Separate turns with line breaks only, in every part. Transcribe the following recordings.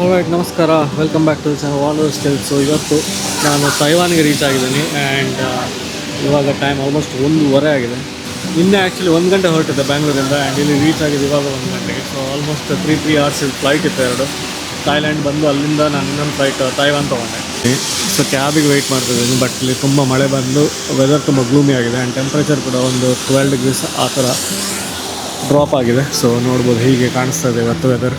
All right, ನಮಸ್ಕಾರ. Welcome back to the channel wanders tales. So ಇವತ್ತು ನಾನು ತೈವಾನ್ಗೆ ರೀಚ್ ಆಗಿದ್ದೀನಿ ಆ್ಯಂಡ್ ಇವಾಗ ಟೈಮ್ ಆಲ್ಮೋಸ್ಟ್ 1:30 ಆಗಿದೆ. ನಿನ್ನೆ ಆ್ಯಕ್ಚುಲಿ 1 ಗಂಟೆ ಹೊರಟಿದ್ದೆ ಬ್ಯಾಂಗ್ಳೂರಿಂದ ಆ್ಯಂಡ್ ಇಲ್ಲಿ ರೀಚ್ ಆಗಿದೆ ಇವಾಗ 1 ಗಂಟೆಗೆ. ಸೊ ಆಲ್ಮೋಸ್ಟ್ 3 hours ಫ್ಲೈಟ್ ಇತ್ತು ಎರಡು. ಥೈಲ್ಯಾಂಡ್ ಬಂದು ಅಲ್ಲಿಂದ ನಾನು ಇನ್ನೊಂದು ಫ್ಲೈಟ್ ತೈವಾನ್ ತೊಗೊಂಡೆ. ಸೊ ಕ್ಯಾಬಿಗೆ ವೆಯ್ಟ್ ಮಾಡ್ತಿದ್ದೀನಿ. ಬಟ್ ಇಲ್ಲಿ ತುಂಬ ಮಳೆ ಬಂದು ವೆದರ್ ತುಂಬ ಗ್ಲೂಮಿ ಆಗಿದೆ ಆ್ಯಂಡ್ ಟೆಂಪ್ರೇಚರ್ ಕೂಡ ಒಂದು 12 degrees ಆ ಥರ ಡ್ರಾಪ್ ಆಗಿದೆ. ಸೊ ನೋಡ್ಬೋದು ಹೀಗೆ ಕಾಣಿಸ್ತಾ ಇದೆ ಇವತ್ತು ವೆದರ್.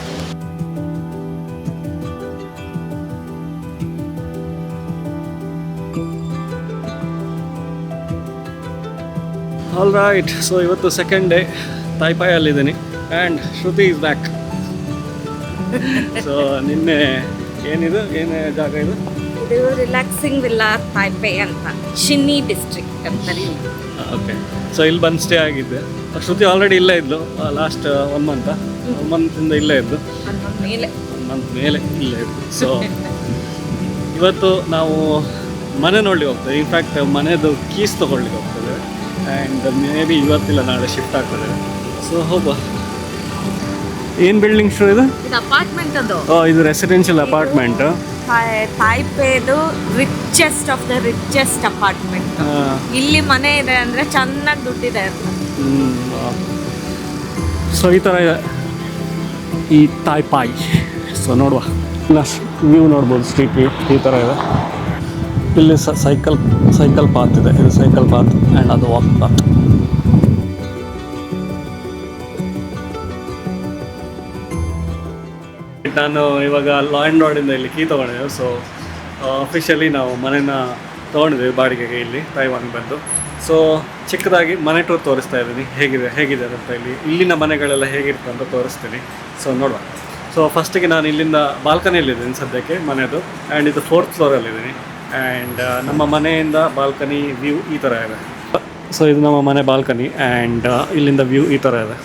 ಆಲ್ ರೈಟ್, ಸೊ ಇವತ್ತು ಸೆಕೆಂಡ್ ಡೇ ತಾಯ್ಪಾಯಲ್ಲಿದ್ದೀನಿ and Shruti is back. So ನಿನ್ನೆ ಏನೇ ಜಾಗ ಇದು
ರಿಲ್ಯಾಕ್ಸಿಂಗ್ ವಿಲ್ಲಾ ತಾಯ್ಪೆ ಅಂತ, ಶಿನ್ನಿ ಡಿಸ್ಟ್ರಿಕ್ಟ್ ಅಂತ.
ಓಕೆ, ಸೊ ಇಲ್ಲಿ ಬಂದು ಸ್ಟೇ ಆಗಿದ್ದೆ. ಶ್ರುತಿ ಆಲ್ರೆಡಿ ಇಲ್ಲೇ ಇದ್ಲು ಲಾಸ್ಟ್ 1 ಮಂತಿಂದ ಇಲ್ಲೇ ಇದ್ದು, 1 ಮಂತ್ ಮೇಲೆ ಇಲ್ಲೇ ಇದ್ದು. ಸೊ ಇವತ್ತು ನಾವು ಮನೆ ನೋಡ್ಲಿಕ್ಕೆ ಹೋಗ್ತೇವೆ. ಇನ್ಫ್ಯಾಕ್ಟ್ ಮನೆಯದು ಕೀಸ್ ತೊಗೊಳ್ಲಿಕ್ಕೆ ಹೋಗ್ತದೆ ಆ್ಯಂಡ್ ಮೇ ಬಿ ಇವತ್ತಿಲ್ಲ ನಾಳೆ ಶಿಫ್ಟ್ ಆಗ್ತದೆ. ಸೊ ಹೋಗುವ. ಏನು ಬಿಲ್ಡಿಂಗ್ ಶೋ ಇದು?
ಅಪಾರ್ಟ್ಮೆಂಟ್ ಅದು.
ಇದು ರೆಸಿಡೆನ್ಷಿಯಲ್ ಅಪಾರ್ಟ್ಮೆಂಟ್.
ತಾಯ್ಪೇದು richest of the richest apartment. ಇಲ್ಲಿ ಮನೆ ಇದೆ ಅಂದರೆ ಚೆನ್ನಾಗಿ ದುಡ್ಡಿದೆ ಅಂತ.
ಸೊ ಈ ಥರ ಇದೆ ಈ ತಾಯ್ಪಾಯ್. ಸೊ ನೋಡುವ, ವ್ಯೂ ನೋಡ್ಬೋದು, ಸ್ಟ್ರೀಟ್ ವ್ಯೂ ಈ ಥರ ಇದೆ. ಇಲ್ಲಿ ಸೈಕಲ್ ಪಾತ್ ಇದೆ. ಇದು ಸೈಕಲ್ ಪಾತ್ ಆ್ಯಂಡ್ ಅದು ವಾಕ್ ಪಾತ್. ನಾನು ಇವಾಗ ಲ್ಯಾಂಡ್ ಲಾರ್ಡಿಂದ ಇಲ್ಲಿ ಕೀ ತೊಗೊಂಡಿದ್ದೇವೆ. ಸೊ ಅಫಿಷಿಯಲಿ ನಾವು ಮನೇನ ತೊಗೊಂಡಿದ್ದೇವೆ ಬಾಡಿಗೆಗೆ ಇಲ್ಲಿ ತೈವಾನ್ಗೆ ಬಂದು. ಸೊ ಚಿಕ್ಕದಾಗಿ ಮನೆ ಟೂರ್ ತೋರಿಸ್ತಾ ಇದ್ದೀನಿ, ಹೇಗಿದೆ ಅಂತ. ಇಲ್ಲಿನ ಮನೆಗಳೆಲ್ಲ ಹೇಗಿರುತ್ತೆ ಅಂತ ತೋರಿಸ್ತೀನಿ. ಸೊ ನೋಡುವ. ಸೊ ಫಸ್ಟಿಗೆ ನಾನು ಇಲ್ಲಿಂದ ಬಾಲ್ಕನಿಯಲ್ಲಿದ್ದೀನಿ ಸದ್ಯಕ್ಕೆ ಮನೆಯದು ಆ್ಯಂಡ್ ಇದು 4th ಫ್ಲೋರಲ್ಲಿದ್ದೀನಿ. ಆ್ಯಂಡ್ ನಮ್ಮ ಮನೆಯಿಂದ ಬಾಲ್ಕನಿ ವ್ಯೂ ಈ ಥರ ಇದೆ. ಸೊ ಇದು ನಮ್ಮ ಮನೆ ಬಾಲ್ಕನಿ ಆ್ಯಂಡ್ ಇಲ್ಲಿಂದ ವ್ಯೂ ಈ ಥರ ಇದೆ.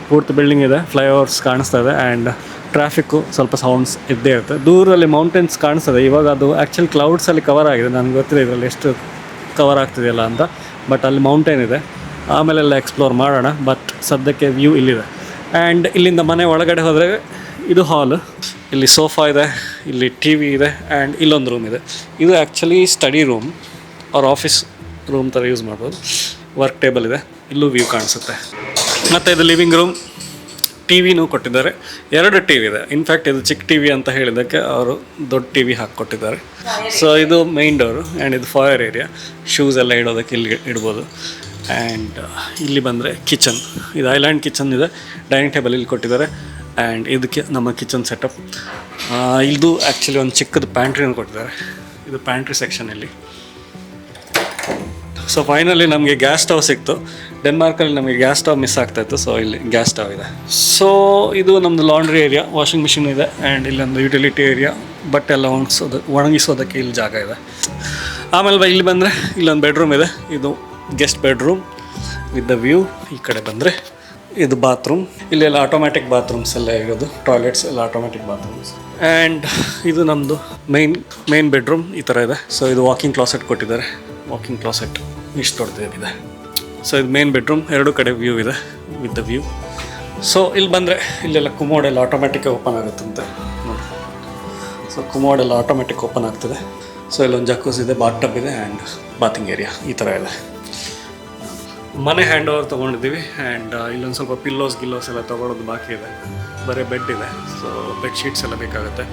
ಪೂರ್ತಿ ಬಿಲ್ಡಿಂಗ್ ಇದೆ, ಫ್ಲೈಓವರ್ಸ್ ಕಾಣಿಸ್ತಾ ಇದೆ ಆ್ಯಂಡ್ ಟ್ರಾಫಿಕ್ಕು ಸ್ವಲ್ಪ ಸೌಂಡ್ಸ್ ಇದ್ದೇ ಇರುತ್ತೆ. ದೂರಲ್ಲಿ ಮೌಂಟೇನ್ಸ್ ಕಾಣಿಸ್ತದೆ. ಇವಾಗ ಅದು ಆ್ಯಕ್ಚುಲಿ ಕ್ಲೌಡ್ಸಲ್ಲಿ ಕವರ್ ಆಗಿದೆ. ನನಗೆ ಗೊತ್ತಿಲ್ಲ ಇದರಲ್ಲಿ ಎಷ್ಟು ಕವರ್ ಆಗ್ತಿದೆಯಲ್ಲ ಅಂತ. ಬಟ್ ಅಲ್ಲಿ ಮೌಂಟೇನ್ ಇದೆ, ಆಮೇಲೆಲ್ಲ ಎಕ್ಸ್ಪ್ಲೋರ್ ಮಾಡೋಣ. ಬಟ್ ಸದ್ಯಕ್ಕೆ ವ್ಯೂ ಇಲ್ಲಿದೆ. ಆ್ಯಂಡ್ ಇಲ್ಲಿಂದ ಮನೆ ಒಳಗಡೆ ಹೋದರೆ ಇದು ಹಾಲ್. ಇಲ್ಲಿ ಸೋಫಾ ಇದೆ, ಇಲ್ಲಿ ಟಿ ವಿ ಇದೆ ಆ್ಯಂಡ್ ಇಲ್ಲೊಂದು ರೂಮ್ ಇದೆ. ಇದು ಆ್ಯಕ್ಚುಲಿ ಸ್ಟಡಿ ರೂಮ್ ಅವ್ರ ಆಫೀಸ್ ರೂಮ್ ಥರ ಯೂಸ್ ಮಾಡ್ಬೋದು. ವರ್ಕ್ ಟೇಬಲ್ ಇದೆ, ಇಲ್ಲೂ ವ್ಯೂ ಕಾಣಿಸುತ್ತೆ. ಮತ್ತು ಇದು ಲಿವಿಂಗ್ ರೂಮ್. ಟಿ ವಿನೂ ಕೊಟ್ಟಿದ್ದಾರೆ, 2 ಟಿ ವಿ ಇದೆ. ಇನ್ಫ್ಯಾಕ್ಟ್ ಇದು ಚಿಕ್ಕ ಟಿ ವಿ ಅಂತ ಹೇಳಿದ್ದಕ್ಕೆ ಅವರು ದೊಡ್ಡ ಟಿ ವಿ ಹಾಕಿಕೊಟ್ಟಿದ್ದಾರೆ. ಸೊ ಇದು ಮೈನ್ ಡೋರು ಆ್ಯಂಡ್ ಇದು ಫಾಯರ್ ಏರಿಯಾ. ಶೂಸ್ ಎಲ್ಲ ಇಡೋದಕ್ಕೆ ಇಲ್ಲಿ ಇಡ್ಬೋದು. ಆ್ಯಂಡ್ ಇಲ್ಲಿ ಬಂದರೆ ಕಿಚನ್. ಇದು ಐಲ್ಯಾಂಡ್ ಕಿಚನ್ ಇದೆ. ಡೈನಿಂಗ್ ಟೇಬಲ್ ಇಲ್ಲಿ ಕೊಟ್ಟಿದ್ದಾರೆ ಆ್ಯಂಡ್ ಇದಕ್ಕೆ ನಮ್ಮ ಕಿಚನ್ ಸೆಟಪ್. ಇದು ಆ್ಯಕ್ಚುಲಿ ಒಂದು ಚಿಕ್ಕದು ಪ್ಯಾಂಟ್ರಿನ ಕೊಟ್ಟಿದ್ದಾರೆ. ಇದು ಪ್ಯಾಂಟ್ರಿ ಸೆಕ್ಷನ್ ಇಲ್ಲಿ. ಸೊ ಫೈನಲಿ ನಮಗೆ ಗ್ಯಾಸ್ ಸ್ಟವ್ ಸಿಕ್ತು. ಡೆನ್ಮಾರ್ಕಲ್ಲಿ ನಮಗೆ ಗ್ಯಾಸ್ ಸ್ಟವ್ ಮಿಸ್ ಆಗ್ತಾಯಿತ್ತು. ಸೊ ಇಲ್ಲಿ ಗ್ಯಾಸ್ ಸ್ಟವ್ ಇದೆ. ಸೊ ಇದು ನಮ್ಮದು ಲಾಂಡ್ರಿ ಏರಿಯಾ, ವಾಷಿಂಗ್ ಮಿಷಿನ್ ಇದೆ ಆ್ಯಂಡ್ ಇಲ್ಲೊಂದು ಯುಟಿಲಿಟಿ ಏರಿಯಾ, ಬಟ್ಟೆ ಎಲ್ಲ ಒಣಗಿಸೋದಕ್ಕೆ ಇಲ್ಲಿ ಜಾಗ ಇದೆ. ಆಮೇಲೆ ಇಲ್ಲಿ ಬಂದರೆ ಇಲ್ಲೊಂದು ಬೆಡ್ರೂಮ್ ಇದೆ. ಇದು guest bedroom with the view. ಈ ಕಡೆ ಬಂದರೆ ಇದು ಬಾತ್ರೂಮ್. ಇಲ್ಲೆಲ್ಲ ಆಟೋಮ್ಯಾಟಿಕ್ ಬಾತ್ರೂಮ್ಸ್ ಎಲ್ಲ ಇರೋದು, ಟಾಯ್ಲೆಟ್ಸ್ ಎಲ್ಲ ಆಟೋಮ್ಯಾಟಿಕ್ ಬಾತ್ರೂಮ್ಸ್. ಆ್ಯಂಡ್ ಇದು ನಮ್ಮದು ಮೇನ್ ಬೆಡ್ರೂಮ್ ಈ ಥರ ಇದೆ. ಸೊ ಇದು ವಾಕಿಂಗ್ ಕ್ಲಾಸೆಟ್ ಕೊಟ್ಟಿದ್ದಾರೆ. ವಾಕಿಂಗ್ ಕ್ಲಾಸೆಟ್ ಇಷ್ಟು ದೊಡ್ಡದಿದೆ. ಸೊ ಇದು ಮೇನ್ ಬೆಡ್ರೂಮ್, 2 ಕಡೆ ವ್ಯೂ ಇದೆ ವಿತ್ ದ ವ್ಯೂ. ಸೊ ಇಲ್ಲಿ ಬಂದರೆ ಇಲ್ಲೆಲ್ಲ ಕುಮೋಡೆಲ್ಲ ಆಟೋಮ್ಯಾಟಿಕ್ಕಾಗಿ ಓಪನ್ ಆಗುತ್ತಂತೆ ನೋಡಿ. ಸೊ ಕುಮೋಡೆಲ್ಲ ಆಟೋಮ್ಯಾಟಿಕ್ ಓಪನ್ ಆಗ್ತದೆ. ಸೊ ಇಲ್ಲೊಂದು ಜಕ್ಕೂಸ್ ಇದೆ, ಬಾತ್ ಟಬ್ ಇದೆ ಆ್ಯಂಡ್ ಬಾತಿಂಗ್ ಏರಿಯಾ ಈ ಥರ ಇದೆ. ಮನೆ ಹ್ಯಾಂಡ್ ಓವರ್ ತೊಗೊಂಡಿದ್ದೀವಿ ಆ್ಯಂಡ್ ಇಲ್ಲೊಂದು ಸ್ವಲ್ಪ ಪಿಲ್ಲೋಸ್ ಎಲ್ಲ ತೊಗೊಳೋದು ಬಾಕಿ ಇದೆ. ಬರೀ ಬೆಡ್ ಇದೆ. ಸೊ ಬೆಡ್ಶೀಟ್ಸ್ ಎಲ್ಲ ಬೇಕಾಗುತ್ತೆ.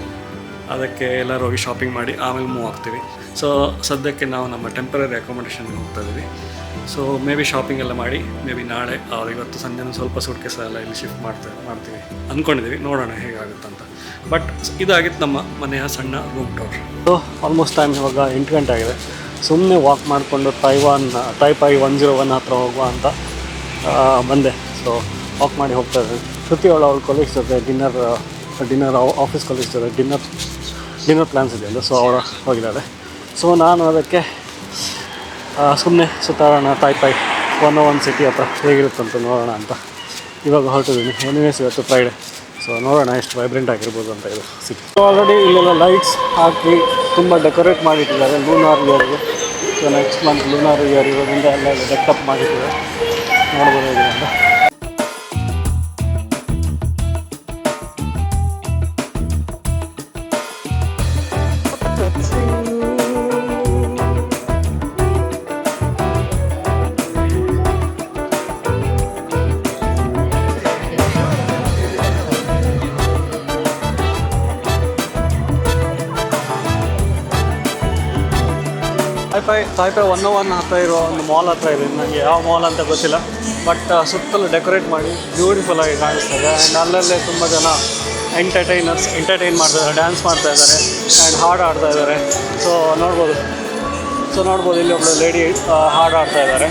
ಅದಕ್ಕೆ ಎಲ್ಲರೂ ಹೋಗಿ ಶಾಪಿಂಗ್ ಮಾಡಿ ಆಮೇಲೆ ಮೂವ್ ಆಗ್ತೀವಿ. ಸೊ ಸದ್ಯಕ್ಕೆ ನಾವು ನಮ್ಮ ಟೆಂಪರರಿ ಅಕೊಮಡೇಷನ್ಗೆ ಹೋಗ್ತಾ ಇದ್ದೀವಿ. ಸೊ ಮೇ ಬಿ ಶಾಪಿಂಗ್ ಎಲ್ಲ ಮಾಡಿ ಮೇ ಬಿ ನಾಳೆ ಇವತ್ತು ಸಂಜೆನೂ ಸ್ವಲ್ಪ ಸೂಟ್ಕೇಸ್ ಎಲ್ಲ ಇಲ್ಲಿ ಶಿಫ್ಟ್ ಮಾಡ್ತೀವಿ ಅಂದ್ಕೊಂಡಿದ್ದೀವಿ. ನೋಡೋಣ ಹೇಗಾಗುತ್ತಂತ. ಬಟ್ ಇದಾಗಿತ್ತು ನಮ್ಮ ಮನೆಯ ಸಣ್ಣ room tour. So almost time ಇವಾಗ 8 ಗಂಟೆ ಆಗಿದೆ. ಸುಮ್ಮನೆ ವಾಕ್ ಮಾಡಿಕೊಂಡು ತಾಯ್ಪಾಯ್ 101 ಹತ್ರ ಹೋಗುವ ಅಂತ ಬಂದೆ. ಸೊ ವಾಕ್ ಮಾಡಿ ಹೋಗ್ತಾ ಇದ್ದೀನಿ. ಶ್ರುತಿ ಅವಳ ಕೊಲೀಗ್ಸ್ ಜೊತೆ ಡಿನ್ನರ್ ಆಫೀಸ್ ಕೊಲೀಗ್ಸ್ ಜೊತೆ ಡಿನ್ನರ್ ಪ್ಲ್ಯಾನ್ಸ್ ಇದೆ ಅಲ್ಲ. ಸೊ ಅವಳು ಹೋಗಿದ್ದಾಳೆ. ಸೊ ನಾನು ಅದಕ್ಕೆ ಸುಮ್ಮನೆ ಸುತ್ತಾಡೋಣ ತಾಯ್ಪಾಯ್ 101 ಸಿಟಿ ಹತ್ರ ಹೇಗಿರುತ್ತಂತ ನೋಡೋಣ ಅಂತ ಇವಾಗ ಹೊರಟಿದ್ದೀನಿ. ಎನಿವೇಸ್ ಇವತ್ತು ಫ್ರೈಡೆ. ಸೊ ನೋಡೋಣ ಎಷ್ಟು ವೈಬ್ರೆಂಟ್ ಆಗಿರ್ಬೋದು ಅಂತ ಇದು ಸಿಟಿ. ಸೊ ಆಲ್ರೆಡಿ ಇಲ್ಲೆಲ್ಲ ಲೈಟ್ಸ್ ಹಾಕಿ ತುಂಬ ಡೆಕೋರೇಟ್ ಮಾಡಿಟ್ಟಿದ್ದಾರೆ ಲೂನಾರ್ ಇಯರ್ಗೆ. So next month lunar year ಇರೋದ್ರಿಂದ ಎಲ್ಲ ಡೆಕಪ್ ಮಾಡಿಟ್ಟಿದ್ದಾರೆ. ನೋಡ್ಬೋದು ಅಂತ. ತಾಯ್ಪೈ 101 ಹತ್ರ ಇರೋ ಒಂದು ಮಾಲ್ ಹತ್ರ ಇದೆ. ನನಗೆ ಯಾವ ಮಾಲ್ ಅಂತ ಗೊತ್ತಿಲ್ಲ, ಬಟ್ ಸುತ್ತಲೂ ಡೆಕೋರೇಟ್ ಮಾಡಿ ಬ್ಯೂಟಿಫುಲ್ ಆಗಿ ಕಾಣಿಸ್ತದೆ. ಆ್ಯಂಡ್ ಅಲ್ಲಲ್ಲೇ ತುಂಬ ಜನ ಎಂಟರ್ಟೈನ್ ಮಾಡ್ತಾ ಇದ್ದಾರೆ, ಡ್ಯಾನ್ಸ್ ಮಾಡ್ತಾ ಇದ್ದಾರೆ ಆ್ಯಂಡ್ ಹಾಡು ಆಡ್ತಾ ಇದ್ದಾರೆ. ಸೊ ನೋಡ್ಬೋದು ಇಲ್ಲಿ ಒಬ್ಬಳು ಲೇಡಿ ಹಾಡು ಆಡ್ತಾ ಇದ್ದಾರೆ.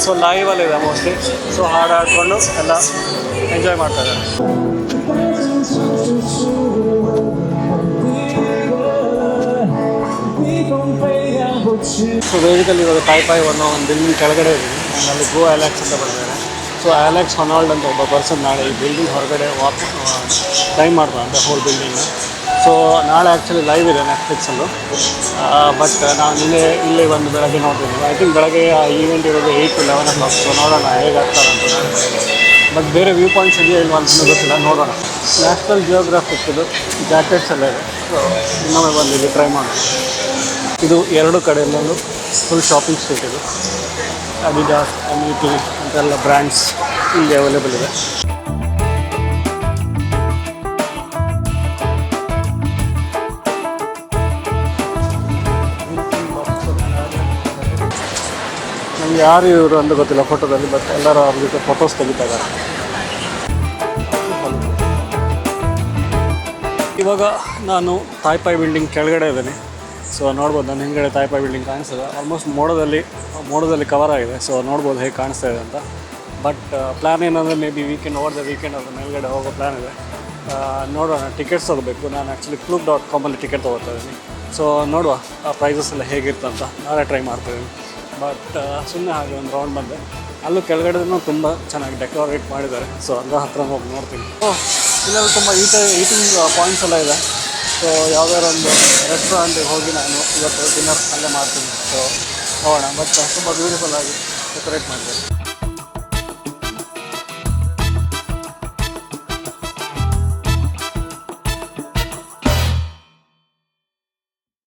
So ಲೈವಲ್ಲಿದೆ mostly. ಸೊ ಹಾಡು ಆಡಿಕೊಂಡು ಎಲ್ಲ ಎಂಜಾಯ್ ಮಾಡ್ತಾ ಇದ್ದಾರೆ. ಸೊ ಬೇಸಿಕಲಿ ಇವಾಗ ತಾಯ್ಪೈ 101 ಬಿಲ್ಡಿಂಗ್ ಕೆಳಗಡೆ ಇದ್ದೀನಿ. ಆ್ಯಂಡ್ ಅಲ್ಲಿ ಗೋ ಅಲೆಕ್ಸ್ ಅಂತ ಬರ್ತಾರೆ. ಸೊ ಅಲೆಕ್ಸ್ ಹೊನಾಲ್ಡ್ ಅಂತ ಒಬ್ಬ ಪರ್ಸನ್ ನಾಳೆ ಈ ಬಿಲ್ಡಿಂಗ್ ಹೊರಗಡೆ ಟೈಮ್ ಮಾಡ್ತಾನೆ ಹೋಲ್ ಬಿಲ್ಡಿಂಗ್. ಸೊ ನಾಳೆ ಆ್ಯಕ್ಚುಲಿ ಲೈವ್ ಇದೆ ನೆಟ್ಫ್ಲಿಕ್ಸಲ್ಲು, ಬಟ್ ನಾನು ಇಲ್ಲೇ ಬಂದು ಬೆಳಗ್ಗೆ ನೋಡ್ತಿದ್ದೀನಿ. ಐ ಥಿಂಕ್ ಬೆಳಗ್ಗೆ ಆ ಈವೆಂಟ್ ಇರೋದು 8 to 11 o'clock. ಸೊ ನೋಡೋಣ ಹೇಗಾಗ್ತಾರೆ ಅಂತ ನಾಳೆ ಬೆಳಗ್ಗೆ. ಬಟ್ ಬೇರೆ ವ್ಯೂ ಪಾಯಿಂಟ್ಸ್ ಇದೆಯಾ ಇಲ್ವಾ ಅಂತಲೂ ಗೊತ್ತಿಲ್ಲ, ನೋಡೋಣ. ನ್ಯಾಷನಲ್ ಜಿಯೋಗ್ರಾಫಿಕ್ ಇದು ಜಾಕೆಟ್ಸ್ ಎಲ್ಲ ಇದೆ. ಸೊ ಇನ್ನೊಮ್ಮೆ ಬಂದು ಇಲ್ಲಿ ಟ್ರೈ ಮಾಡೋಣ. ಇದು ಎರಡು ಕಡೆಯಲ್ಲೂ ಫುಲ್ ಶಾಪಿಂಗ್ ಸ್ಟ್ರೀಟ್ ಇದು. ಅಡಿಡಾಸ್, MUT ಅಂತೆಲ್ಲ ಬ್ರ್ಯಾಂಡ್ಸ್ ಇಲ್ಲಿ ಅವೈಲೇಬಲ್ ಇದೆ. ನನಗೆ ಯಾರು ಇವರು ಅಂತ ಗೊತ್ತಿಲ್ಲ ಫೋಟೋದಲ್ಲಿ, ಬಟ್ ಎಲ್ಲರೂ ಅವ್ರ ಜೊತೆ ಫೋಟೋಸ್ ತೆಗಿತಾ ಇದ್ದಾರೆ. ಇವಾಗ ನಾನು ತಾಯ್ಪೈ ಬಿಲ್ಡಿಂಗ್ ಕೆಳಗಡೆ ಇದ್ದೀನಿ. ಸೊ ನೋಡ್ಬೋದು ನನ್ನ ಹಿಂದ್ಗಡೆ ತಾಯ್ಪೈ ಬಿಲ್ಡಿಂಗ್ ಕಾಣಿಸ್ತದೆ. ಆಲ್ಮೋಸ್ಟ್ ಮೋಡದಲ್ಲಿ ಕವರ್ ಆಗಿದೆ. ಸೊ ನೋಡ್ಬೋದು ಹೇಗೆ ಕಾಣಿಸ್ತಾ ಇದೆ ಅಂತ. ಬಟ್ ಪ್ಲ್ಯಾನ್ ಏನಂದರೆ may be over the weekend ಅದು ಮೇಲ್ಗಡೆ ಹೋಗೋ ಪ್ಲ್ಯಾನ್ ಇದೆ. ನೋಡೋಣ, ಟಿಕೆಟ್ಸ್ ತೊಗೋಬೇಕು. ನಾನು ಆ್ಯಕ್ಚುಲಿ Klook.com ಟಿಕೆಟ್ ತೊಗೋತಾ ಇದ್ದೀನಿ. ಸೊ ನೋಡುವ ಆ ಪ್ರೈಸಸ್ ಎಲ್ಲ ಹೇಗಿರ್ತಂತ ನಾಳೆ ಟ್ರೈ ಮಾಡ್ತಾಯಿದ್ದೀನಿ. ಬಟ್ ಸುಮ್ಮನೆ ಹಾಗೆ ಒಂದು ರೌಂಡ್ ಬಂದೆ. ಅಲ್ಲೂ ಕೆಳಗಡೆನೂ ತುಂಬ ಚೆನ್ನಾಗಿ ಡೆಕೋರೇಟ್ ಮಾಡಿದ್ದಾರೆ. ಸೊ ಅದರ ಹತ್ರ ಹೋಗಿ ನೋಡ್ತೀನಿ. ಇಲ್ಲೆಲ್ಲ ತುಂಬ ಈಟಿಂಗ್ ಪಾಯಿಂಟ್ಸ್ ಎಲ್ಲ ಇದೆ. ಸೊ ಯಾವುದಾದ್ರು ಒಂದು ರೆಸ್ಟೋರೆಂಟಿಗೆ ಹೋಗಿ ನಾನು ಇವತ್ತು ಡಿನ್ನರ್ ಅಲ್ಲೇ ಮಾಡ್ತೀನಿ. ಸೊ ನೋಡೋಣ. ಬಟ್ ತುಂಬ ಬ್ಯೂಟಿಫುಲ್ ಆಗಿ ಡೆಕೋರೇಟ್ ಮಾಡಿದ್ದಾರೆ.